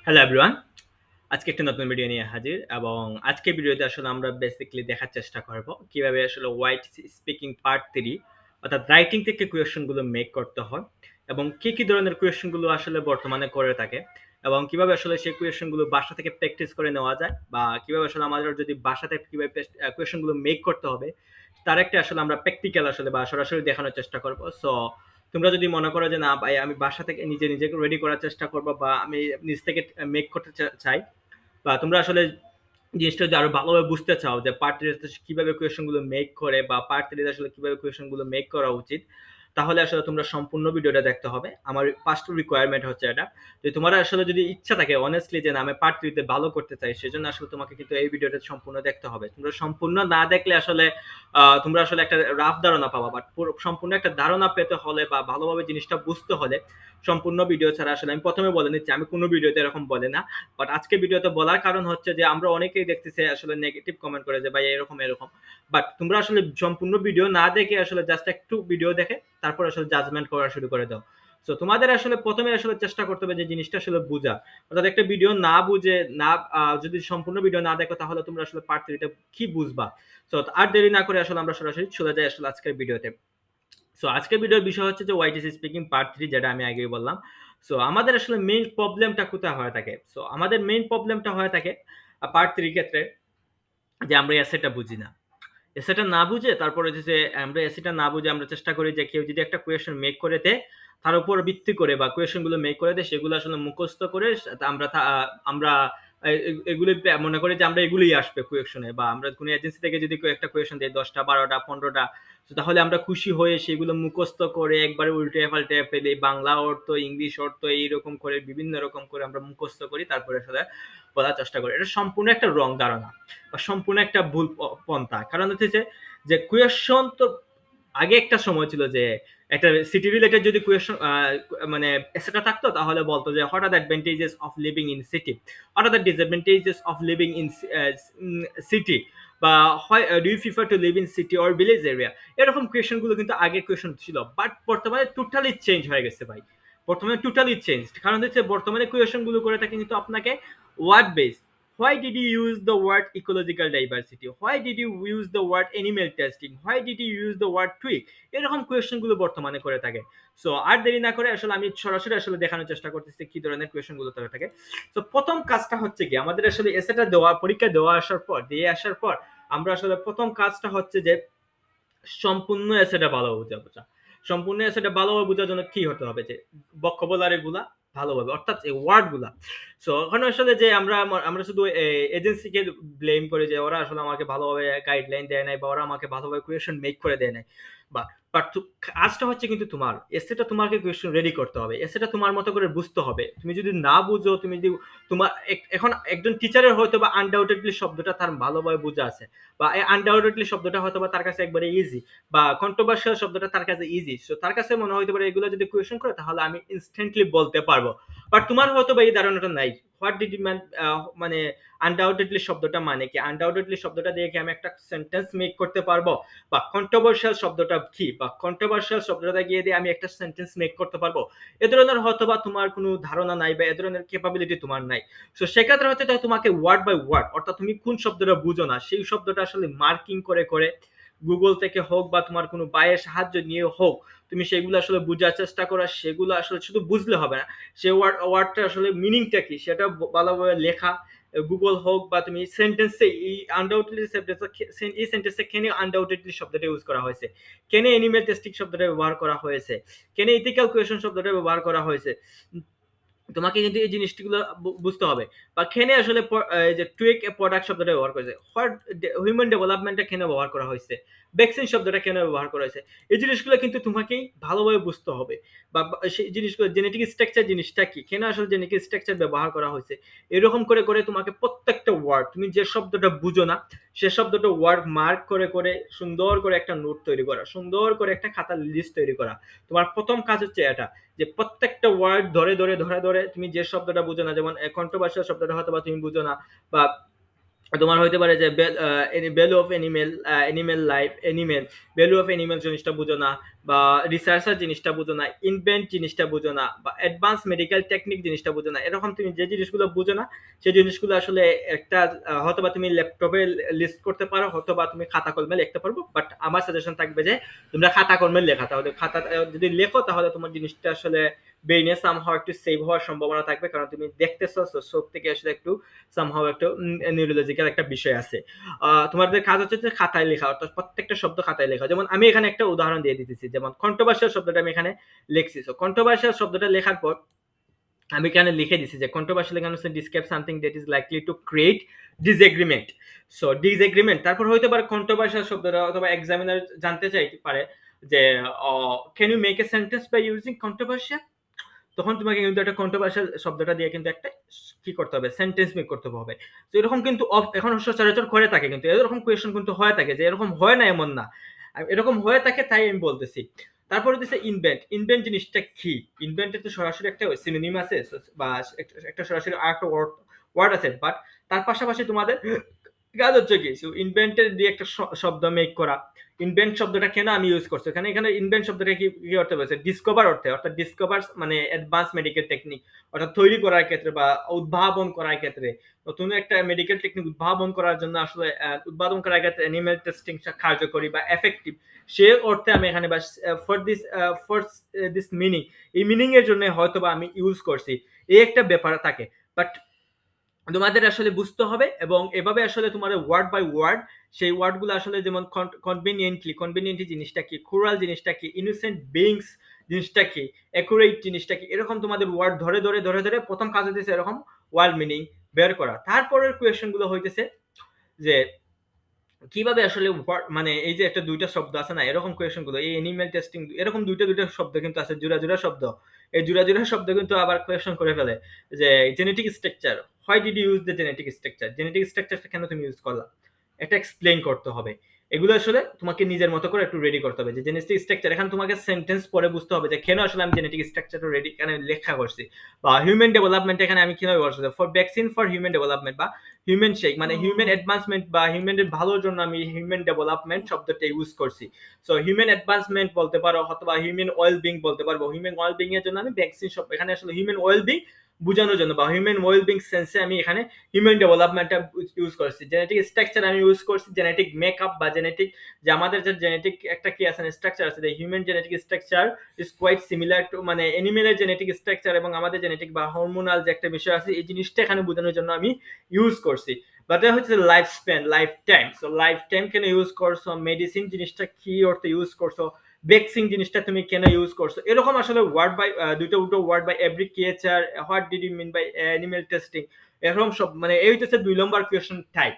Hello everyone, আজকে একটা নতুন ভিডিও নিয়ে হাজির। এবং আজকের ভিডিওতে আসলে আমরা বেসিক্যালি দেখার চেষ্টা করব কিভাবে আসলে ওআইটিসি স্পিকিং পার্ট 3 অর্থাৎ রাইটিং থেকে কোয়েশ্চেনগুলো মেক করতে হয় এবং কি কি ধরনের কোয়েশ্চেনগুলো আসলে বর্তমানে করে থাকে এবং কিভাবে আসলে সেই কোয়েশ্চেনগুলো বাসা থেকে প্র্যাকটিস করে নেওয়া যায় বা কিভাবে আসলে আমাদের যদি বাসা থেকে কিভাবে কোয়েশ্চেনগুলো মেক করতে হবে তার একটা আসলে আমরা প্র্যাকটিক্যাল আসলে বা সরাসরি দেখানোর চেষ্টা করব। সো তোমরা যদি মনে করো যে না ভাই আমি বাসা থেকে নিজেকে রেডি করার চেষ্টা করবো বা আমি নিজ থেকে মেক করতে চাই বা তোমরা আসলে জিনিসটা যদি আরো ভালোভাবে বুঝতে চাও যে পার্ট থ্রি কিভাবে কোয়েশ্চেন গুলো মেক করে বা পার্ট থ্রি আসলে কিভাবে কোয়েশ্চেন গুলো মেক করা উচিত, তাহলে আসলে তোমরা সম্পূর্ণ ভিডিওটা দেখতে হবে। আমার ফার্স্ট রিকোয়ারমেন্ট হচ্ছে এটা যে তোমার আসলে যদি ইচ্ছা থাকে অনেস্টলি যে না আমি পার্ট থ্রিতে ভালো করতে চাই, সেজন্য আসলে তোমাকে কিন্তু এই ভিডিওটা সম্পূর্ণ দেখতে হবে। তোমরা সম্পূর্ণ না দেখলে আসলে তোমরা আসলে একটা রাফ ধারণা পাবা, বাট সম্পূর্ণ একটা ধারণা পেতে হলে বা ভালোভাবে জিনিসটা বুঝতে হলে সম্পূর্ণ ভিডিও ছাড়া আসলে আমি প্রথমে বলে নিচ্ছি আমি কোনো ভিডিওতে এরকম বলে না। বাট আজকে ভিডিওতে বলার কারণ হচ্ছে যে আমরা অনেকেই দেখতেছি আসলে নেগেটিভ কমেন্ট করে যে ভাই এরকম এরকম। বাট তোমরা আসলে সম্পূর্ণ ভিডিও না দেখে আসলে জাস্ট একটু ভিডিও দেখে তারপর আসলে জাজমেন্ট করা শুরু করে দাও। সো তোমাদের আসলে প্রথমে আসলে চেষ্টা করতে হবে যে জিনিসটা আসলে বোঝা, অর্থাৎ একটা ভিডিও না বুঝে না যদি সম্পূর্ণ ভিডিও না দেখো তাহলে তোমরা আসলে পার্ট থ্রিটা কি বুঝবা। সো আর দেরি না করে আসলে আমরা সরাসরি চলে যাই আসলে আজকের ভিডিওতে। সো আজকের ভিডিওর বিষয় হচ্ছে যে ওআইটিসি স্পিকিং পার্ট 3, যেটা আমি আগেই বললাম। সো আমাদের আসলে মেইন প্রবলেমটা কোথায় হয়ে থাকে? সো আমাদের মেইন প্রবলেমটা হয়ে থাকে পার্ট 3 ক্ষেত্রে যে আমরা এসেটা বুঝি না। এসেটা না বুঝে তারপরে যে আমরা এসেটা না বুঝে আমরা চেষ্টা করি যে কেউ যদি একটা কোয়েশ্চেন মেক করে দেয় তার উপর ভিত্তি করে বা কোয়েশ্চেন গুলো মেক করে দেয় সেগুলো আসলে মুখস্থ করে আমরা এগুলি মনে করি যে আমরা এগুলোই আসবে কোয়েশনে, বা আমরা কোনো এজেন্সি থেকে যদি একটা কোয়েশন দেয় 10টা 12টা 15টা, তাহলে আমরা খুশি হয়ে সেগুলো মুখস্থ করে একবারে উল্টে পাল্টে ফেলি, বাংলা অর্থ ইংলিশ অর্থ এইরকম করে বিভিন্ন রকম করে আমরা মুখস্থ করি তারপরে আসলে বলার চেষ্টা করি। এটা সম্পূর্ণ একটা রং ধারণা বা সম্পূর্ণ একটা ভুল পন্থা। কারণ হচ্ছে যে কোয়েশন তো আগে একটা সময় ছিল যে একটা সিটি রিলেটেড যদি কোয়েশন মানে এসেটা থাকতো তাহলে বলতো যে what are the advantages of living in city, what are the disadvantages of living in city, বা do you prefer to live in city or village area. এরকম কোয়েশন গুলো কিন্তু আগে কোয়েশন ছিল, বাট বর্তমানে টোটালি চেঞ্জ হয়ে গেছে ভাই। বর্তমানে টোটালি চেঞ্জ, কারণ হচ্ছে বর্তমানে কোয়েশন গুলো করে থাকে কিন্তু আপনাকে word base. Why did you use the word ecological diversity? Why did you use the word animal testing? Why did you use the word tweak? এরকম কোয়েশ্চেন গুলো বর্তমানে করে থাকে। সো আর দেরি না করে আসলে আমি সরাসরি আসলে দেখানোর চেষ্টা করতেছি কি ধরনের কোয়েশ্চেন গুলো করে থাকে। তো প্রথম কাজটা হচ্ছে কি আমাদের আসলে এসেটা দেওয়া পরীক্ষা দেওয়া আসার পর দিয়ে আসার পর আমরা আসলে প্রথম কাজটা হচ্ছে যে সম্পূর্ণ এসেটা ভালোভাবে বোঝা। সম্পূর্ণ এসেটা ভালোভাবে বোঝার জন্য কি হতে হবে যে ভোকাবুলারি গুলা ভালোভাবে, অর্থাৎ এই ওয়ার্ড গুলা। সো ওখানে আসলে যে আমরা শুধু এজেন্সিকে ব্লেম করি যে ওরা আসলে আমাকে ভালোভাবে গাইডলাইন দেয় নাই বা ওরা আমাকে ভালোভাবে কোয়েশ্চেন মেক করে দেয় নাই। বা বাট কাজটা হচ্ছে কিন্তু তোমার এসেটা তোমাকে কোয়েশ্চেন রেডি করতে হবে, এসেটা তোমার মতো করে বুঝতে হবে। তুমি যদি না বুঝো, তুমি যদি তোমার এখন একজন টিচারের হয়তো বা আনডাউটেডলি শব্দটা তার ভালোভাবে বোঝা আছে, বা আনডাউটেডলি শব্দটা হয়তো বা তার কাছে একবারে ইজি, বা কন্ট্রোভার্সিয়াল শব্দটা তার কাছে ইজি। সো তার কাছে মনে হইতে পারে এগুলো যদি কোয়েশ্চেন করে তাহলে আমি ইনস্ট্যান্টলি বলতে পারবো। বাট তোমার হয়তো বা এই ধারণাটা নাই। হোয়াট ডিড ইউ মানে আনডাউটেডলি শব্দটা মানে কি? আনডাউটেডলি শব্দটা দিয়ে কি আমি একটা সেন্টেন্স মেক করতে পারবো? বা কন্ট্রোভার্সিয়াল শব্দটা কি? বা কন্ট্রোভার্সিয়াল শব্দটা গিয়ে দিয়ে আমি একটা সেন্টেন্স মেক করতে পারবো? এ ধরনের হয়তো বা তোমার কোনো ধারণা নাই বা এ ধরনের ক্যাপাবিলিটি তোমার নাই। সো সেক্ষেত্রে হচ্ছে তোমাকে ওয়ার্ড বাই ওয়ার্ড, অর্থাৎ তুমি কোন শব্দটা বুঝো না সেই শব্দটা আসলে মার্কিং করে করে গুগল থেকে হোক বা তোমার কোনো বাইয়ের সাহায্য নিয়ে হোক তুমি সেগুলো আসলে বোঝার চেষ্টা করা। সেগুলো আসলে শুধু বুঝলে হবে না, সে ওয়ার্ডটা আসলে মিনিংটা কি সেটা ভালোভাবে লেখা। গুগল হোক বা তুমি সেন্টেন্সে এই আনডাউটেডলি এই সেন্টেন্সে কেন আনডাউটেডলি শব্দটা ইউজ করা হয়েছে, কেন এনিমেল টেস্টিং শব্দটা ব্যবহার করা হয়েছে, কেন ইথিক্যাল কোয়েশন শব্দটা ব্যবহার করা হয়েছে, তোমাকে কিন্তু এই জিনিসগুলো বুঝতে হবে। বা কেন আসলে যে টুইক এ প্রোডাক্ট শব্দটা ব্যবহার করেছে, হোয়াট হিউম্যান ডেভেলপমেন্টটা কেন ব্যবহার করা হয়েছে, ভ্যাকসিন শব্দটা কেন ব্যবহার করা হয়েছে, এই জিনিসগুলো কিন্তু তোমাকেই ভালোভাবে বুঝতে হবে। বা সেই জিনিসগুলো জেনেটিক স্ট্রাকচার জিনিসটা কি, কেন আসলে জেনেটিক স্ট্রাকচার ব্যবহার করা হয়েছে, এরকম করে করে তোমাকে প্রত্যেকটা ওয়ার্ড তুমি যে শব্দটা বুঝো না সে শব্দটা ওয়ার্ড মার্ক করে করে সুন্দর করে একটা নোট তৈরি করা, সুন্দর করে একটা খাতার লিস্ট তৈরি করা। তোমার প্রথম কাজ হচ্ছে এটা, যে প্রত্যেকটা ওয়ার্ড ধরে ধরে তুমি যে শব্দটা বুঝো না, যেমন কন্ট্রোভার্সিয়াল শব্দটা হয়তো বা তুমি বুঝো না, বা তোমার হইতে পারে যে value of animal, animal life, value of animal জিনিসটা বুঝো না, বা রিসার্চার জিনিসটা বুঝো না, ইনভেন্ট জিনিসটা বুঝো না, বা অ্যাডভান্স মেডিকেল টেকনিক জিনিসটা বুঝো না। এরকম তুমি যে জিনিসগুলো বুঝো না সেই জিনিসগুলো আসলে একটা হয়তোবা তুমি ল্যাপটপে লিস্ট করতে পারো, হয়তোবা তুমি খাতা কলমে লিখতে পারবো, বাট আমার সাজেশন থাকবে যে তোমরা খাতা কলমে লেখা। তাহলে খাতা যদি লেখো তাহলে তোমার জিনিসটা আসলে ব্রেইনে সামহাও একটু সেভ হওয়ার সম্ভাবনা থাকবে, কারণ তুমি দেখতেছো, চোখ থেকে আসলে একটু সামহাও একটু নিউরোলজিক্যাল একটা বিষয় আছে। তোমাদের কাজ হচ্ছে যে খাতায় লেখা, অর্থাৎ প্রত্যেকটা শব্দ খাতায় লেখা। যেমন আমি এখানে একটা উদাহরণ দিয়ে দিতেছি, যেমন কন্ট্রোভার্সিয়াল শব্দটা আমি এখানে লিখছি। সো কন্ট্রোভার্সিয়াল শব্দটা লেখার পর আমি এখানে লিখে দিছি যে কন্ট্রোভার্সিয়াল এখানে হচ্ছে describe something that is likely to create disagreement. So disagreement, তারপর হইতে পারে কন্ট্রোভার্সিয়াল শব্দটা, অথবা এক্সামিনার জানতে চাইতে পারে যে can you make a sentence by using controversial. তখন তোমাকে কিন্তু একটা কন্ট্রোভার্সিয়াল শব্দটা দিয়ে কিন্তু একটা কি করতে হবে, সেন্টেন্স মেক করতে হবে। তো এরকম কিন্তু এখন সচরাচর করে থাকে, কিন্তু এরকম কোয়েশ্চেন কিন্তু হয়ে থাকে, যে এরকম হয় না এমন না, এরকম হয়ে থাকে, তাই আমি বলতেছি। তারপরে দিচ্ছে ইনভেন্ট। ইনভেন্ট জিনিসটা কি? ইনভেন্টের তো সরাসরি একটা সিনোনিম আছে, বা একটা সরাসরি আরেকটা ওয়ার্ড আছে, বাট তার পাশাপাশি তোমাদের কাজ হচ্ছে কি ইনভেন্টের দিয়ে একটা শব্দ মেক করা। ইনভেন্ট শব্দটা কেন আমি ইউজ করছি এখানে? এখানে ইনভেন্ট শব্দটা কি অর্থ বলছে? ডিসকভার অর্থে, অর্থাৎ ডিসকভার মানে অ্যাডভান্স মেডিকেল টেকনিক, অর্থাৎ তৈরি করার ক্ষেত্রে বা উদ্ভাবন করার ক্ষেত্রে, নতুন একটা মেডিকেল টেকনিক উদ্ভাবন করার জন্য আসলে উদ্ভাবন করার ক্ষেত্রে অ্যানিমেল টেস্টিং কার্যকরী বা এফেক্টিভ, সে অর্থে আমি এখানে বা ফর দিস মিনিং, এই মিনিং এর জন্য হয়তো বা আমি ইউজ করছি, এই একটা ব্যাপার থাকে। বাট তোমাদের আসলে বুঝতে হবে, এবং এভাবে আসলে তোমাদের ওয়ার্ড বাই ওয়ার্ড সেই ওয়ার্ডগুলো আসলে, যেমন কনভিনিয়েন্টলি জিনিসটা কি, কোরাল জিনিসটা কি, ইনোসেন্ট বিংস জিনিসটা কি, অ্যাকুরেট জিনিসটা কি, এরকম তোমাদের ওয়ার্ড ধরে ধরে ধরে ধরে প্রথম কাজ হইতেছে এরকম ওয়ার্ড মিনিং বের করা। তারপরের কোয়েশ্চেন গুলো হইতেছে যে কিভাবে আসলে মানে এই যে একটা দুইটা শব্দ আছে না, এরকম কোয়েশ্চেন গুলো, এই অ্যানিমেল টেস্টিং এরকম দুইটা দুইটা শব্দ কিন্তু আছে, জোড়া জোড়া শব্দ। এই জোড়া জোড়া শব্দ কিন্তু আবার কোয়েশ্চেন করে ফেলে যে genetic structure, why did you use the genetic structure, genetic স্ট্রাকচারটা কেন তুমি ইউজ করলা, এটা এক্সপ্লেইন করতে হবে। এগুলো আসলে তোমাকে নিজের মতো করে একটু রেডি করতে হবে, যে জেনেটিক স্ট্রাকচার এখানে তোমাকে সেন্টেন্স পরে বুঝতে হবে যে কেন আসলে আমি জেনেটিক স্ট্রাকচারটা রেডি এখানে লেখা করছি, বা হিউম্যান ডেভেলপমেন্ট এখানে আমি কিভাবে বলছি, for vaccine for human development বা হিউম্যান শেক, মানে হিউম্যান অ্যাডভান্সমেন্ট বা হিউম্যানের ভালোর জন্য আমি হিউম্যান ডেভেলপমেন্ট শব্দটা ইউজ করছি। সো হিউম্যান অ্যাডভান্সমেন্ট বলতে পারো, অথবা হিউম্যান ওয়েল বিং বলতে পারবো। হিউম্যান ওয়েল বিং এর জন্য আমি ভ্যাকসিন শব্দ এখানে আসলে হিউম্যান ওয়েল বিং বোঝানোর জন্য, বা হিউম্যান ওয়েল বিং সেন্সে আমি এখানে হিউম্যান ডেভেলপমেন্টটা ইউজ করছি। জেনেটিক স্ট্রাকচার আমি ইউজ করছি জেনেটিক মেকআপ বা জেনেটিক, যে আমাদের যে জেনেটিক একটা কি আছে স্ট্রাকচার আছে, human genetic structure is quite similar to, মানে অ্যানিমেলের জেনেটিক স্ট্রাকচার এবং আমাদের জেনেটিক বা হরমোনাল যে একটা বিষয় আছে, এই জিনিসটা এখানে বোঝানোর জন্য আমি ইউজ করছি। বাট এটা হচ্ছে life span, life time. So life time কেন ইউজ করছো, মেডিসিন জিনিসটা কি অর্থে ইউজ করছো, ভ্যাকসিন জিনিসটা তুমি কেন ইউজ করছো, এরকম আসলে ওয়ার্ড বাই দুটো দুটো word by every creature, what did you mean by animal testing, এরকম সব, মানে এই হচ্ছে 2 নম্বর কোয়েশ্চেন টাইপ।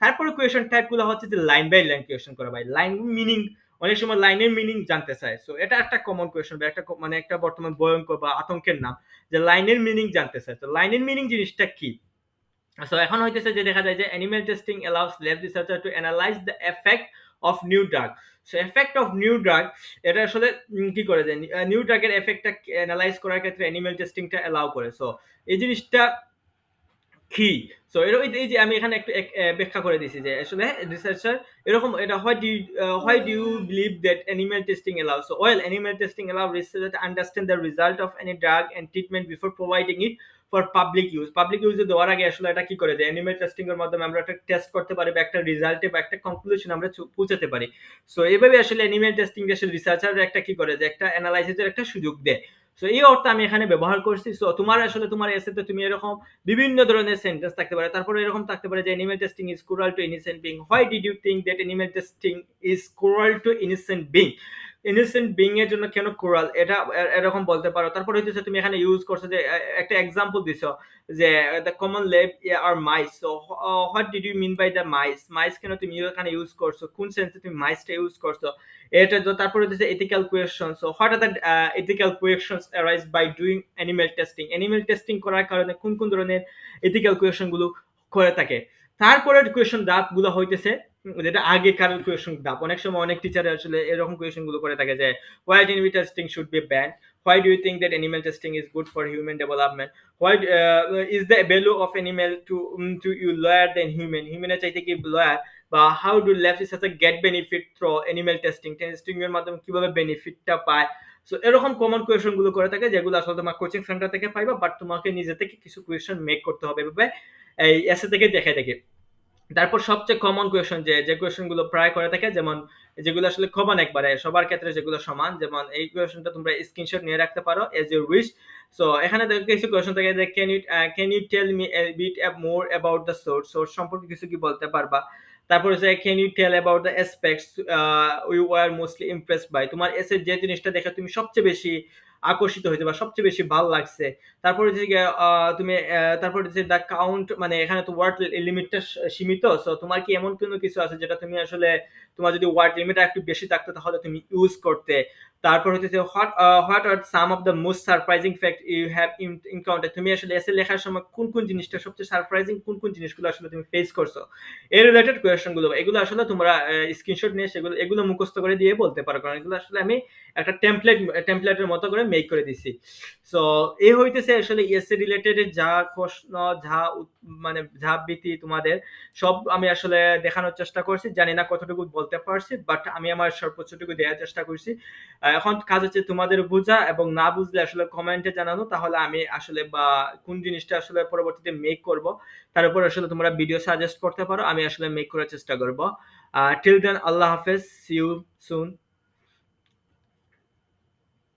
তারপরে কোয়েশ্চেন টাইপ গুলো হচ্ছে যে লাইন বাই লাইন কোয়েশ্চেন করা, ভাই লাইন মিনিং, অনেক সময় লাইনের মিনিং জানতে চায়। সো এটা একটা কমন কোয়েশ্চেন বা একটা মানে একটা বর্তমান ভয়ঙ্কর বা আতঙ্কের নাম, যে লাইনের মিনিং জানতে চায়। তো লাইনের মিনিং জিনিসটা কি? সো এখন হইতেছে যে দেখা যায় যে animal testing allows lab researcher to analyse the effect of new drug. So effect of new drug, এটা আসলে কি করে যে নিউ ড্রাগের এফেক্টটা অ্যানালাইজ করার ক্ষেত্রে অ্যানিমেল টেস্টিংটা অ্যালাউ করে। সো এই জিনিসটা কি? সো এই যে আমি এখানে একটু ব্যাখ্যা করে দিছি যে আসলে রিসার্চার এরকম, এটা why do you believe that animal testing allows? So while animal testing allow researchers to understand the result of any drug and treatment before providing it for public use. Public use এ দেওয়ার আগে আসলে এটা কি করে যে animal testing এর মাধ্যমে আমরা একটা টেস্ট করতে পারি, বা একটা রেজাল্টে বা একটা কনক্লুশন আমরা পৌঁছাতে পারি। সো এইভাবে আসলে অ্যানিমেল টেস্টিং আসলে রিসার্চাররা একটা কি করে যে একটা অ্যানালাইসিসের একটা সুযোগ দেয়। সো এই অর্থ আমি এখানে ব্যবহার করছি। সো তোমার আসলে তোমার এসেতে তুমি এরকম বিভিন্ন ধরনের সেন্টেন্স থাকতে পারে, তারপরে এরকম থাকতে পারে যে animal testing is cruel to innocent being, why did you think that animal testing is cruel to innocent being, innocent being এর জন্য কেন কোরাল, এটা এরকম বলতে পারো। তারপর হইতেছে তুমি এখানে ইউজ করছো যে একটা এক্সাম্পল দিছো যে the common lab are mice. So what did you mean by the mice, mice কেন তুমি এখানে ইউজ করছো, কোন সেন্সে তুমি মাইসটা ইউজ করছো, এটা তো। তারপর হচ্ছে ethical question. So what are the ethical questions arise by doing animal testing, animal testing করার কারণে কোন কোন ধরনের এথিক্যাল কোয়েশ্চন গুলো করে থাকে। তারপরের কোয়েশ্চন ধাপ গুলো হইতেছে যেটা আগেকার কোয়েশ্চন ধাপ, অনেক সময় অনেক টিচার আসলে এরকম কোয়েশ্চন গুলো করে থাকে যে why animal testing should be ban, why do you think that animal testing is good for human development, why is the value of animal to you lower than human চাইতে কি lower, বা how do lab researchers get benefit through animal testing এর মাধ্যমে কিভাবে বেনিফিটটা পায়। So এরকম common question গুলো করে থাকে যেগুলো আসলে তোমার কোচিং সেন্টার থেকে পাইবা, বাট তোমাকে নিজে থেকে কিছু কোয়েশ্চন মেক করতে হবে এভাবে এই এসে থেকে দেখে দেখে। তারপর সবচেয়ে কমন কোয়েশ্চন যে কোয়েশ্চন গুলো প্রায় করে থাকে, যেমন যেগুলো আসলে কমন একবারে সবার ক্ষেত্রে যেগুলো সমান, যেমন এই কোয়েশ্চনটা তোমরা স্ক্রিনশট নিয়ে রাখতে পারো এজ ইউ উইশ। সো এখানে দেখো কিছু কোয়েশ্চন থাকে যে can you tell me a bit more about the source সম্পর্কে কিছু কি বলতে পারবা। তারপর হচ্ছে can you tell about the aspects you are mostly impressed by, তোমার এসে যে জিনিসটা দেখে তুমি সবচেয়ে বেশি আকর্ষিত হয়েছে বা সবচেয়ে বেশি ভালো লাগছে। তারপর হচ্ছে গিয়ে তুমি তারপর হচ্ছে দ্য কাউন্ট, মানে এখানে তো ওয়ার্ড লিমিটটা সীমিত। সো তোমার কি এমন কোনো কিছু আছে যেটা তুমি আসলে তোমার যদি ওয়ার্ড লিমিট একটু বেশি থাকতো তাহলে তুমি ইউজ করতে। তারপর হচ্ছে what are some of the most surprising fact you have encounter, তুমি আসলে এসে লেখার সময় কোন কোন জিনিসটা সবচেয়ে সারপ্রাইজিং, কোন কোন জিনিসগুলো আসলে তুমি ফেস করছো, এই রিলেটেড কোয়েশ্চনগুলো এগুলো আসলে তোমরা স্ক্রিনশট নিয়ে এগুলো মুখস্থ করে দিয়ে বলতে পারো, কারণ এগুলো আসলে আমি একটা টেমপ্লেটের মতো করে মেক করে দিছি। সো এই হইতেছে আসলে ইএসসি রিলেটেড যা প্রশ্ন মানে যা ভীতি তোমাদের সব আমি আসলে দেখানোর চেষ্টা করছি, জানি না কতটুকু বলতে পারছি, বাট আমি আমার সর্বোচ্চটুকু দেওয়ার চেষ্টা করছি। এখন কাজ হচ্ছে তোমাদের বোঝা, এবং না বুঝলে আসলে কমেন্টে জানানো, তাহলে আমি আসলে বা কোন জিনিসটা আসলে পরবর্তীতে মেক করব তার উপর আসলে তোমরা ভিডিও সাজেস্ট করতে পারো, আমি আসলে মেক করার চেষ্টা করব। টিল দেন আল্লাহ হাফেজ, সি ইউ সুন।